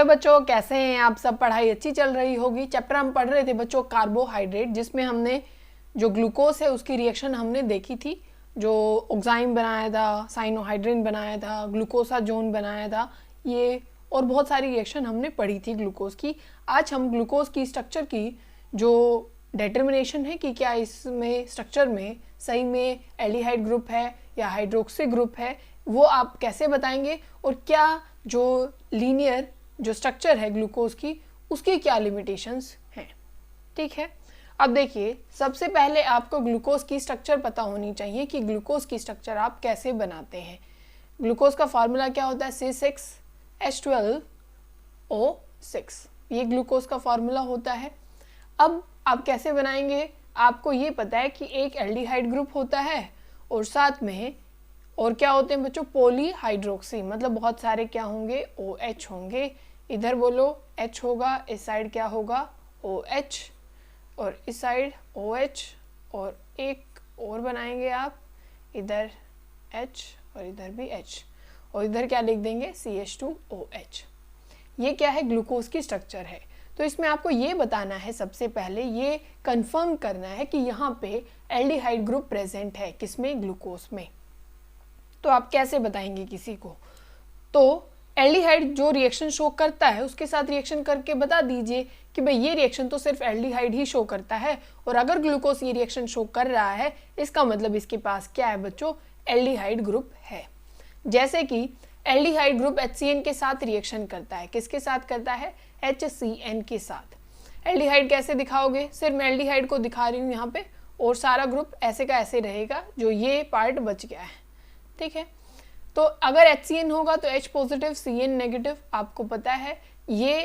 Hello बच्चों, कैसे हैं आप सब। पढ़ाई अच्छी चल रही होगी। चैप्टर हम पढ़ रहे थे बच्चों कार्बोहाइड्रेट, जिसमें हमने जो ग्लूकोज है उसकी रिएक्शन हमने देखी थी। जो ऑक्साइम बनाया था, साइनोहाइड्रिन बनाया था, ग्लूकोसाजोन बनाया था, ये और बहुत सारी रिएक्शन हमने पढ़ी थी ग्लूकोज की। आज हम ग्लूकोज की स्ट्रक्चर की जो डिटर्मिनेशन है कि क्या इसमें स्ट्रक्चर में सही में एल्डिहाइड ग्रुप है या हाइड्रोक्सी ग्रुप है, वो आप कैसे बताएंगे, और क्या जो लीनियर जो स्ट्रक्चर है ग्लूकोज की उसकी क्या लिमिटेशंस हैं। ठीक है, अब देखिए सबसे पहले आपको ग्लूकोज की स्ट्रक्चर पता होनी चाहिए कि ग्लूकोज की स्ट्रक्चर आप कैसे बनाते हैं। ग्लूकोज का फार्मूला क्या होता है, C6H12O6, ये ग्लूकोज का फार्मूला होता है। अब आप कैसे बनाएंगे, आपको ये पता है कि एक एल्डिहाइड ग्रुप होता है और साथ में और क्या होते हैं बच्चों, पॉलीहाइड्रोक्सी, मतलब बहुत सारे क्या होंगे, OH होंगे। इधर बोलो H होगा, इस साइड क्या होगा, OH, और इस साइड OH, और एक और बनाएंगे आप, इधर H और इधर भी H, और इधर क्या लिख देंगे, CH2OH। ये क्या है, ग्लूकोज की स्ट्रक्चर है। तो इसमें आपको ये बताना है, सबसे पहले ये कंफर्म करना है कि यहाँ पे एल्डिहाइड ग्रुप प्रेजेंट है, किसमें, ग्लूकोज में। तो आप कैसे बताएंगे किसी को, तो एल्डिहाइड जो रिएक्शन शो करता है उसके साथ रिएक्शन करके बता दीजिए कि भाई ये रिएक्शन तो सिर्फ एल्डिहाइड ही शो करता है, और अगर ग्लूकोज ये रिएक्शन शो कर रहा है इसका मतलब इसके पास क्या है बच्चों, एल्डिहाइड ग्रुप है। जैसे कि एल्डिहाइड ग्रुप HCN के साथ रिएक्शन करता है, किसके साथ करता है, HCN के साथ। एल्डिहाइड कैसे दिखाओगे, सिर्फ मैं एल्डिहाइड को दिखा रही हूँ यहाँ पे, और सारा ग्रुप ऐसे का ऐसे रहेगा, जो ये पार्ट बच गया है। ठीक है, तो अगर HCN होगा तो H पॉजिटिव CN नेगेटिव, आपको पता है ये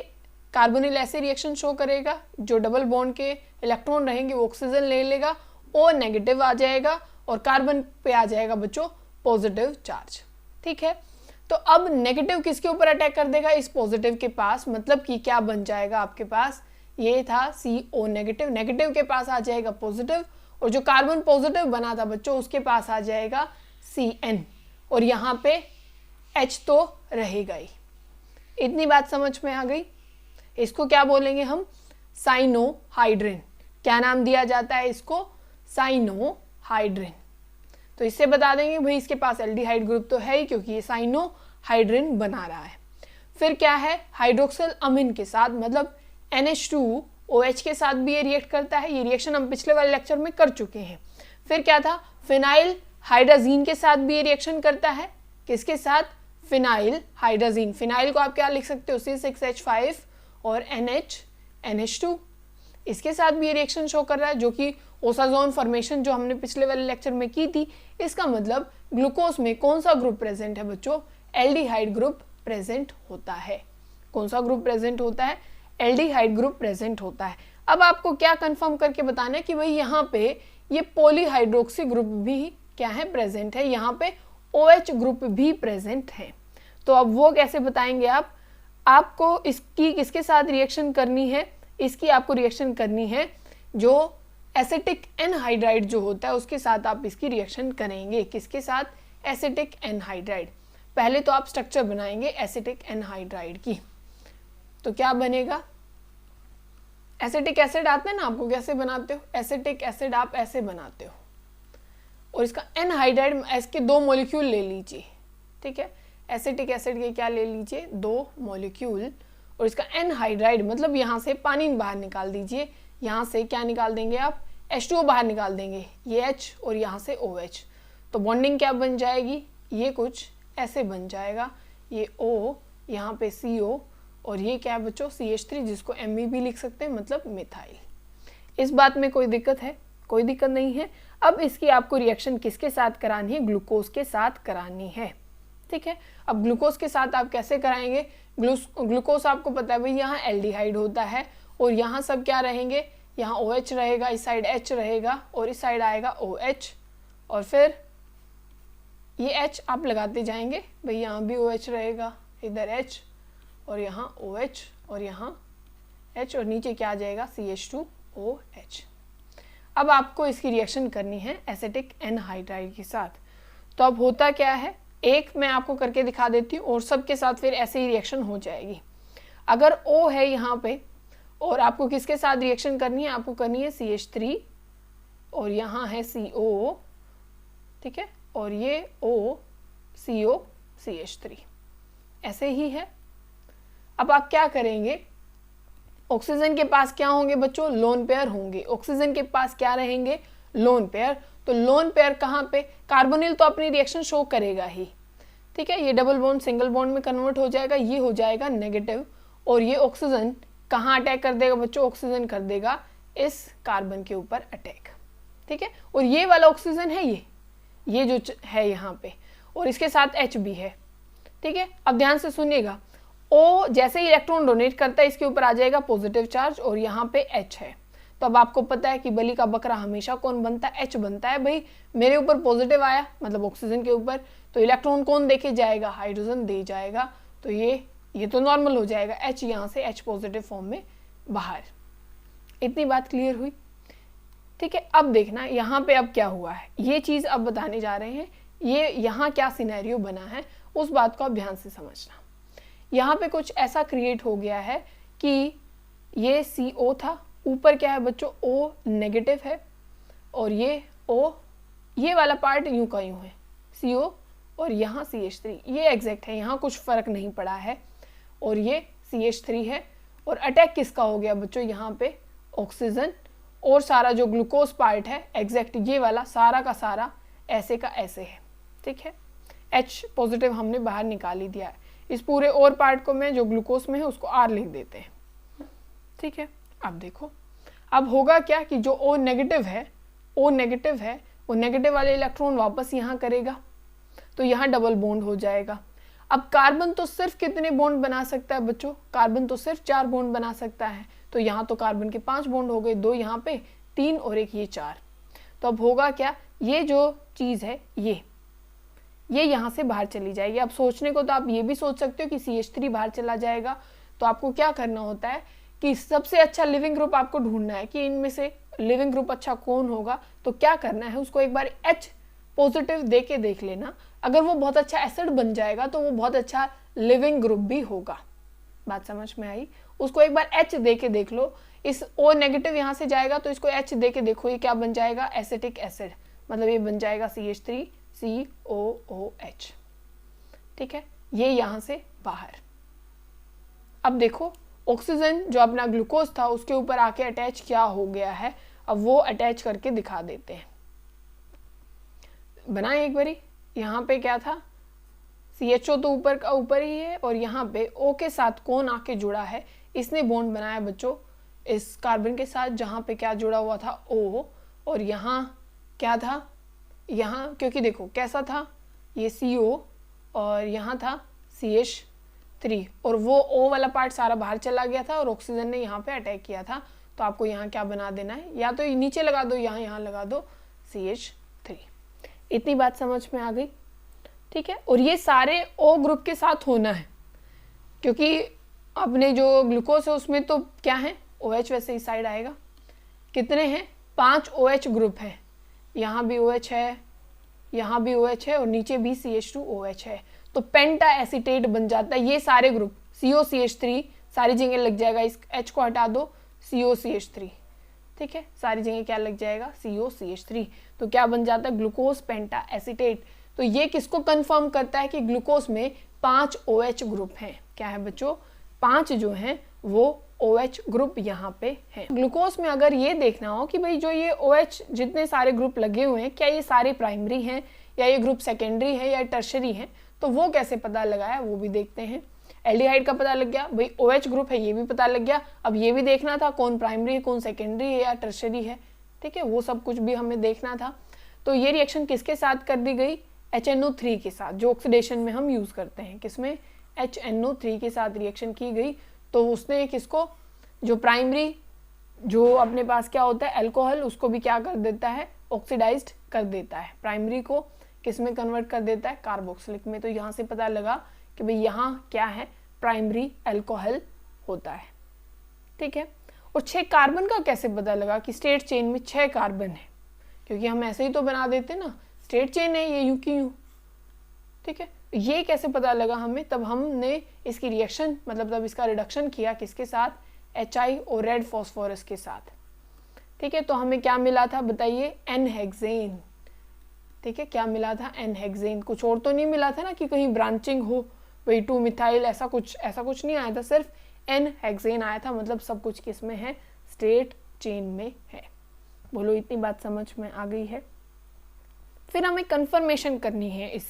कार्बोनिल ऐसे रिएक्शन शो करेगा, जो डबल बॉन्ड के इलेक्ट्रॉन रहेंगे वो ऑक्सीजन ले लेगा, O नेगेटिव आ जाएगा और कार्बन पे आ जाएगा बच्चों पॉजिटिव चार्ज। ठीक है, तो अब नेगेटिव किसके ऊपर अटैक कर देगा, इस पॉजिटिव के पास, मतलब कि क्या बन जाएगा आपके पास, ये था CO नेगेटिव, नेगेटिव के पास आ जाएगा पॉजिटिव, और जो कार्बन पॉजिटिव बना था बच्चों उसके पास आ जाएगा CN, और यहाँ पे H तो रहेगा ही। इतनी बात समझ में आ गई। इसको क्या बोलेंगे हम, साइनोहाइड्रिन। क्या नाम दिया जाता है इसको, साइनोहाइड्रिन। तो इससे बता देंगे भाई इसके पास एल्डिहाइड ग्रुप तो है ही, क्योंकि ये साइनोहाइड्रिन बना रहा है। फिर क्या है, हाइड्रोक्सिल अमीन के साथ, मतलब NH2OH के साथ भी ये रिएक्ट करता है। ये रिएक्शन हम पिछले वाले लेक्चर में कर चुके हैं। फिर क्या था, फिनाइल हाइड्राजीन के साथ भी ये रिएक्शन करता है, किसके साथ, फिनाइल हाइड्राजीन। फिनाइल को आप क्या लिख सकते हो, C6H5 और NH2, इसके साथ भी ये रिएक्शन शो कर रहा है, जो कि ओसाजोन फॉर्मेशन जो हमने पिछले वाले लेक्चर में की थी। इसका मतलब ग्लूकोज में कौन सा ग्रुप प्रेजेंट है बच्चों, एल्डिहाइड ग्रुप प्रेजेंट होता है। कौन सा ग्रुप प्रेजेंट होता है, एल्डिहाइड ग्रुप प्रेजेंट होता है। अब आपको क्या कंफर्म करके बताना है कि भाई यहाँ पे ये पॉलीहाइड्रोक्सी ग्रुप भी क्या है, प्रेजेंट है, यहाँ पे OH ग्रुप भी प्रेजेंट है। तो अब वो कैसे बताएंगे आप, आपको इसकी किसके साथ रिएक्शन करनी है, इसकी आपको रिएक्शन करनी है जो एसिटिक एनहाइड्राइड जो होता है उसके साथ आप इसकी रिएक्शन करेंगे। किसके साथ, एसिटिक एनहाइड्राइड। पहले तो आप स्ट्रक्चर बनाएंगे एसिटिक एनहाइड्राइड की, तो क्या बनेगा, एसिटिक एसिड आता है ना, आपको कैसे बनाते हो, एसिटिक एसिड आप ऐसे बनाते हो, और इसका एनहाइड्राइड, इसके 2 मॉलिक्यूल ले लीजिए। ठीक है, एसिटिक एसिड के क्या ले लीजिए, 2 मॉलिक्यूल, और इसका एनहाइड्राइड मतलब यहाँ से पानी बाहर निकाल दीजिए। यहाँ से क्या निकाल देंगे आप, H2O बाहर निकाल देंगे, ये H और यहाँ से OH, तो बॉन्डिंग क्या बन जाएगी, ये कुछ ऐसे बन जाएगा, ये O, यहाँ पे CO, और ये क्या है बच्चों, CH3, जिसको Me भी लिख सकते हैं, मतलब मिथाइल। इस बात में कोई दिक्कत है, कोई दिक्कत नहीं है। अब इसकी आपको रिएक्शन किसके साथ करानी है, ग्लूकोज के साथ करानी है। ठीक है, अब ग्लूकोज के साथ आप कैसे कराएंगे, ग्लूकोज आपको पता है भाई यहाँ एल्डिहाइड होता है, और यहाँ सब क्या रहेंगे, यहाँ OH रहेगा, इस साइड H रहेगा, और इस साइड आएगा OH, और फिर ये H आप लगाते जाएंगे भाई, यहाँ भी OH रहेगा, इधर H, और यहाँ OH, और यहाँ H, और नीचे क्या आ जाएगा, CH2OH। अब आपको इसकी रिएक्शन करनी है एसिटिक एनहाइड्राइड के साथ। तो अब होता क्या है, एक मैं आपको करके दिखा देती हूँ और सबके साथ फिर ऐसे ही रिएक्शन हो जाएगी। अगर O है यहाँ पे और आपको किसके साथ रिएक्शन करनी है, आपको करनी है CH3 और यहाँ है CO, ठीक है, और ये O CO CH3 ऐसे ही है। अब आप क्या करेंगे, ऑक्सीजन के पास क्या होंगे बच्चों, लोन पेयर होंगे। ऑक्सीजन के पास क्या रहेंगे, लोन पेयर। तो लोन पेयर कहाँ पे, कार्बोनिल तो अपनी रिएक्शन शो करेगा ही, ठीक है, ये डबल बॉन्ड सिंगल बॉन्ड में कन्वर्ट हो जाएगा, ये हो जाएगा नेगेटिव, और ये ऑक्सीजन कहाँ अटैक कर देगा बच्चों, ऑक्सीजन कर देगा इस कार्बन के ऊपर अटैक, ठीक है। और ये वाला ऑक्सीजन है, ये जो है यहाँ पे, और इसके साथ H भी है, ठीक है। अब ध्यान से सुनिएगा, O जैसे ही इलेक्ट्रॉन डोनेट करता है इसके ऊपर आ जाएगा पॉजिटिव चार्ज और यहाँ पे H है। तो अब आपको पता है कि बलि का बकरा हमेशा कौन बनता है, H बनता है। भाई मेरे ऊपर पॉजिटिव आया मतलब ऑक्सीजन के ऊपर, तो इलेक्ट्रॉन कौन देके जाएगा, हाइड्रोजन दे जाएगा। तो ये तो नॉर्मल हो जाएगा, H यहाँ से H पॉजिटिव फॉर्म में बाहर। इतनी बात क्लियर हुई, ठीक है। अब देखना यहाँ पे अब क्या हुआ है, ये चीज़ अब बताने जा रहे हैं, ये यहाँ क्या सिनेरियो बना है उस बात को आप ध्यान से समझना। यहाँ पे कुछ ऐसा क्रिएट हो गया है कि ये CO था, ऊपर क्या है बच्चों, O नेगेटिव है, और ये O, ये वाला पार्ट यूं का यूं है CO, और यहाँ CH3, ये एग्जैक्ट है, यहाँ कुछ फर्क नहीं पड़ा है, और ये CH3 है। और अटैक किसका हो गया बच्चों, यहाँ पे ऑक्सीजन, और सारा जो ग्लूकोज पार्ट है एग्जैक्ट ये वाला सारा का सारा ऐसे का ऐसे है, ठीक है। H पॉजिटिव हमने बाहर निकाल ही दिया है, इस पूरे और पार्ट को मैं जो ग्लूकोज में है उसको R लिख देते हैं, ठीक है। अब देखो अब होगा क्या कि जो O नेगेटिव है वो नेगेटिव वाले इलेक्ट्रॉन वापस यहाँ करेगा, तो यहाँ डबल बॉन्ड हो जाएगा। अब कार्बन तो सिर्फ कितने बॉन्ड बना सकता है बच्चों, कार्बन तो सिर्फ 4 बॉन्ड बना सकता है, तो यहाँ तो कार्बन के 5 बॉन्ड हो गए, 2 यहाँ पे, 3 और 1 ये 4। तो अब होगा क्या, ये जो चीज़ है ये यहाँ से बाहर चली जाएगी। अब सोचने को तो आप ये भी सोच सकते हो कि CH3 बाहर चला जाएगा, तो आपको क्या करना होता है कि सबसे अच्छा लिविंग ग्रुप आपको ढूंढना है कि इनमें से लिविंग ग्रुप अच्छा कौन होगा। तो क्या करना है, उसको एक बार H पॉजिटिव दे के देख लेना, अगर वो बहुत अच्छा एसिड बन जाएगा तो वो बहुत अच्छा लिविंग ग्रुप भी होगा। बात समझ में आई, उसको एक बार H दे के देख लो, इस O नेगेटिव यहाँ से जाएगा तो इसको H दे के देखो, ये क्या बन जाएगा, एसिटिक एसिड, मतलब ये बन जाएगा CH3 COOH, ठीक है, ये यहाँ से बाहर। अब देखो ऑक्सीजन जो अपना ग्लूकोज था उसके ऊपर आके अटैच क्या हो गया है, अब वो अटैच करके दिखा देते हैं। बनाए एक बारी, यहाँ पे क्या था, CHO तो ऊपर का ऊपर ही है, और यहाँ पे O के साथ कौन आके जुड़ा है, इसने बॉन्ड बनाया बच्चों इस कार्बन के साथ, जहाँ पे क्या जुड़ा हुआ था O, और यहाँ क्या था, यहाँ क्योंकि देखो कैसा था, ये CO और यहाँ था CH3, और वो O वाला पार्ट सारा बाहर चला गया था और ऑक्सीजन ने यहाँ पे अटैक किया था। तो आपको यहाँ क्या बना देना है, या तो नीचे लगा दो, यहाँ लगा दो CH3। इतनी बात समझ में आ गई, ठीक है। और ये सारे O ग्रुप के साथ होना है, क्योंकि अपने जो ग्लूकोज है उसमें तो क्या है, OH वैसे इस साइड आएगा, कितने हैं, 5 OH ग्रुप है, यहाँ भी OH है, यहाँ भी OH है, और नीचे भी CH2OH है, तो पेंटा एसीटेट बन जाता है। ये सारे ग्रुप COCH3 सारी जगह लग जाएगा, इस H को हटा दो COCH3, ठीक है, सारी जगह क्या लग जाएगा, COCH3, तो क्या बन जाता है, ग्लूकोज पेंटा एसीटेट। तो ये किसको कंफर्म करता है कि ग्लूकोज में 5 OH ग्रुप हैं, क्या है बच्चों, 5 जो हैं वो OH ग्रुप यहाँ पे है। ग्लूकोज में अगर ये देखना हो कि भाई जो ये OH जितने सारे ग्रुप लगे हुए हैं, क्या ये सारे प्राइमरी हैं या ये ग्रुप सेकेंडरी है या टर्शरी है, तो वो कैसे पता लगाया वो भी देखते हैं। एल्डिहाइड का पता लग गया, भाई OH ग्रुप है ये भी पता लग गया, अब ये भी देखना था कौन प्राइमरी है, कौन सेकेंडरी है या टर्शरी है, ठीक है, वो सब कुछ भी हमें देखना था। तो ये रिएक्शन किसके साथ कर दी गई, HNO3 के साथ, जो ऑक्सीडेशन में हम यूज करते हैं, किसमें, HNO3 के साथ रिएक्शन की गई। तो उसने किसको, जो प्राइमरी जो अपने पास क्या होता है अल्कोहल, उसको भी क्या कर देता है, ऑक्सीडाइज्ड कर देता है, प्राइमरी को किस में कन्वर्ट कर देता है, कार्बोक्सिलिक में। तो यहाँ से पता लगा कि भाई यहाँ क्या है, प्राइमरी अल्कोहल होता है, ठीक है। और 6 कार्बन का कैसे पता लगा कि स्टेट चेन में 6 कार्बन है, क्योंकि हम ऐसे ही तो बना देते ना, स्टेट चेन है ये यूं की यूं, ठीक है। ये कैसे पता लगा हमें, तब हमने इसकी रिएक्शन मतलब तब इसका रिडक्शन किया किसके साथ, HI और रेड फॉस्फोरस के साथ। ठीक है, तो हमें क्या मिला था बताइए, N-हेक्सेन। ठीक है, क्या मिला था, N-हेक्सेन। कुछ और तो नहीं मिला था ना कि कहीं ब्रांचिंग हो, वही 2-मिथाइल ऐसा कुछ नहीं आया था, सिर्फ N-हेक्सेन आया था। मतलब सब कुछ किस में है, स्ट्रेट चेन में है। बोलो इतनी बात समझ में आ गई है। फिर हमें कंफर्मेशन करनी है इस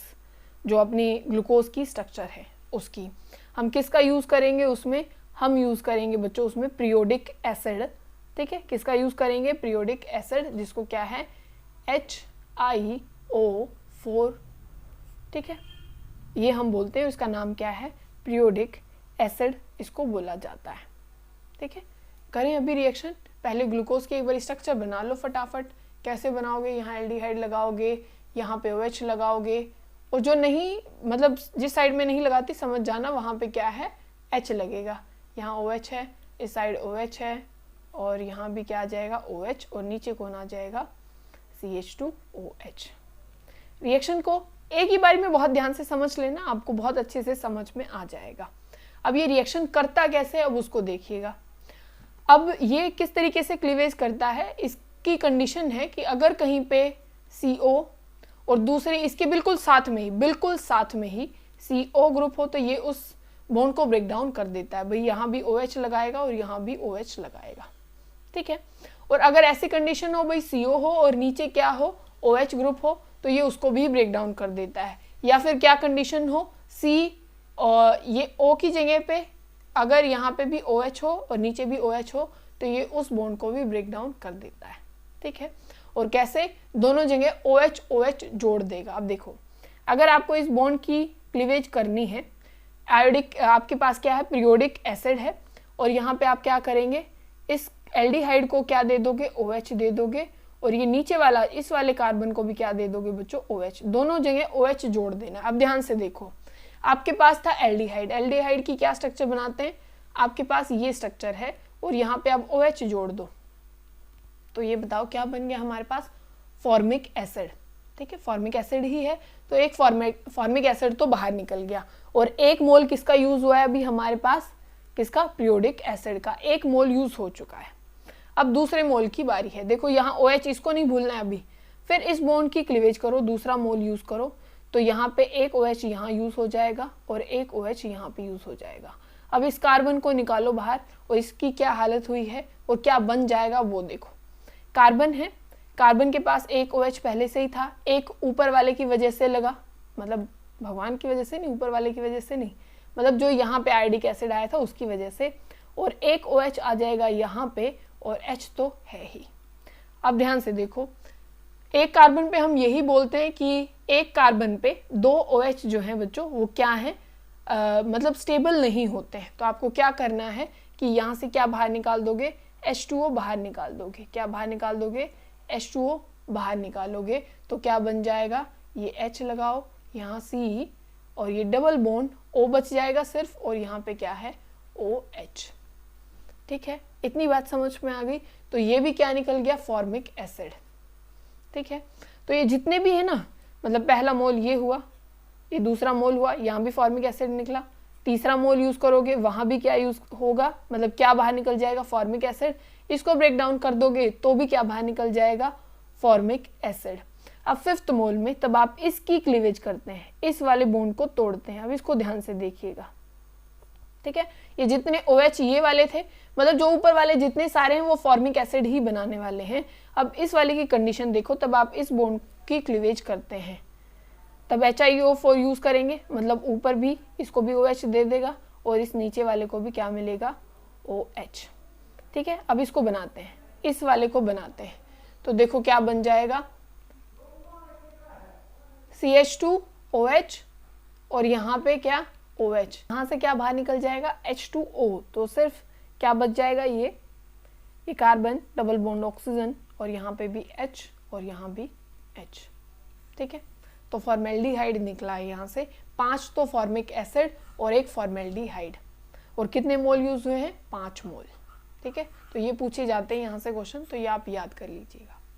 जो अपनी ग्लूकोज की स्ट्रक्चर है उसकी। हम किसका यूज करेंगे उसमें, हम यूज करेंगे बच्चों उसमें पीरियोडिक एसिड। ठीक है, किसका यूज करेंगे, पीरियोडिक एसिड, जिसको क्या है, HiO4। ठीक है, ये हम बोलते हैं, इसका नाम क्या है, पीरियोडिक एसिड इसको बोला जाता है। ठीक है, करें अभी रिएक्शन। पहले ग्लूकोज की एक बार स्ट्रक्चर बना लो फटाफट। कैसे बनाओगे, यहाँ एल्डिहाइड लगाओगे, यहाँ पे OH लगाओगे, और जो नहीं मतलब जिस साइड में नहीं लगाती समझ जाना, वहाँ पे क्या है, H लगेगा। यहाँ OH है, इस साइड OH है, और यहाँ भी क्या आ जाएगा, OH, और नीचे कौन आ जाएगा, CH2OH। रिएक्शन को एक ही बारी में बहुत ध्यान से समझ लेना, आपको बहुत अच्छे से समझ में आ जाएगा। अब ये रिएक्शन करता कैसे, अब उसको देखिएगा। अब ये किस तरीके से क्लीवेज करता है, इसकी कंडीशन है कि अगर कहीं पे CO और दूसरे इसके बिल्कुल साथ में ही CO ग्रुप हो, तो ये उस बॉन्ड को ब्रेक डाउन कर देता है। भाई यहाँ भी OH लगाएगा और यहाँ भी OH लगाएगा। ठीक है, और अगर ऐसी कंडीशन हो भाई CO हो और नीचे क्या हो, OH ग्रुप हो, तो ये उसको भी ब्रेक डाउन कर देता है। या फिर क्या कंडीशन हो, C और ये O की जगह पे अगर यहाँ पे भी OH हो और नीचे भी OH हो, तो ये उस बॉन्ड को भी ब्रेक डाउन कर देता है। ठीक है, और कैसे, दोनों जगह OH जोड़ देगा। अब देखो, अगर आपको इस बॉन्ड की क्लीवेज करनी है, आयोडिक आपके पास क्या है, पीरियोडिक एसिड है, और यहाँ पे आप क्या करेंगे, इस एल्डिहाइड को क्या दे दोगे, OH दे दोगे, और ये नीचे वाला इस वाले कार्बन को भी क्या दे दोगे बच्चों, OH। दोनों जगह OH जोड़ देना। अब ध्यान से देखो, आपके पास था एल्डिहाइड की क्या स्ट्रक्चर बनाते हैं, आपके पास ये स्ट्रक्चर है, और यहाँ पे आप OH जोड़ दो, तो ये बताओ क्या बन गया हमारे पास, फॉर्मिक एसिड। ठीक है, फॉर्मिक एसिड ही है, तो एक फॉर्मिक एसिड तो बाहर निकल गया, और 1 मोल किसका यूज हुआ है अभी हमारे पास, किसका, पीरियोडिक एसिड का 1 मोल यूज हो चुका है। अब दूसरे मोल की बारी है। देखो यहाँ OH, इसको नहीं भूलना है अभी। फिर इस बॉन्ड की क्लीवेज करो, दूसरा मोल यूज करो, तो यहाँ पे एक OH यहाँ यूज हो जाएगा और एक OH यहाँ पे यूज हो जाएगा। अब इस कार्बन को निकालो बाहर, और इसकी क्या हालत हुई है और क्या बन जाएगा वो देखो। कार्बन है, कार्बन के पास एक OH पहले से ही था, एक ऊपर वाले की वजह से लगा, मतलब भगवान की वजह से नहीं, ऊपर वाले की वजह से नहीं, मतलब जो यहाँ पे आयोडिक एसिड आया था उसकी वजह से, और एक OH आ जाएगा यहाँ पे, और H तो है ही। अब ध्यान से देखो, एक कार्बन पे हम यही बोलते हैं कि एक कार्बन पे 2 OH जो हैं बच्चों वो क्या है, मतलब स्टेबल नहीं होते हैं। तो आपको क्या करना है कि यहाँ से क्या बाहर निकाल दोगे, H2O बाहर निकाल दोगे। क्या बाहर निकाल दोगे, H2O बाहर निकालोगे, तो क्या बन जाएगा, ये H लगाओ, यहाँ C, और ये डबल बॉन्ड O बच जाएगा सिर्फ, और यहाँ पे क्या है, OH। ठीक है, इतनी बात समझ में आ गई। तो ये भी क्या निकल गया, फॉर्मिक एसिड। ठीक है, तो ये जितने भी है ना, मतलब पहला मोल ये हुआ, ये दूसरा मोल हुआ, यहाँ भी फॉर्मिक एसिड निकला, तीसरा मोल यूज करोगे वहां भी क्या यूज होगा, मतलब क्या बाहर निकल जाएगा, फॉर्मिक एसिड। इसको ब्रेक डाउन कर दोगे तो भी क्या बाहर निकल जाएगा, फॉर्मिक एसिड। अब 5th मोल में तब आप इसकी क्लीवेज करते हैं, इस वाले बॉन्ड को तोड़ते हैं। अब इसको ध्यान से देखिएगा। ठीक है, ये जितने OH ये वाले थे, मतलब जो ऊपर वाले जितने सारे हैं वो फॉर्मिक एसिड ही बनाने वाले हैं। अब इस वाले की कंडीशन देखो, तब आप इस बॉन्ड की क्लीवेज करते हैं, तब HiO4 यूज करेंगे, मतलब ऊपर भी इसको भी OH दे देगा, और इस नीचे वाले को भी क्या मिलेगा, OH। ठीक है, अब इसको बनाते हैं, इस वाले को बनाते हैं, तो देखो क्या बन जाएगा, CH2OH, और यहाँ पे क्या, OH। यहाँ से क्या बाहर निकल जाएगा, H2O, तो सिर्फ क्या बच जाएगा, ये कार्बन डबल बॉन्ड ऑक्सीजन, और यहाँ पे भी H और यहाँ भी H। ठीक है, तो फॉर्मेल्डिहाइड निकला है यहाँ से, 5 तो फॉर्मिक एसिड और 1 फॉर्मेल्डिहाइड, और कितने मोल यूज हुए हैं, 5 मोल। ठीक है, तो ये पूछे जाते हैं यहाँ से क्वेश्चन, तो ये आप याद कर लीजिएगा।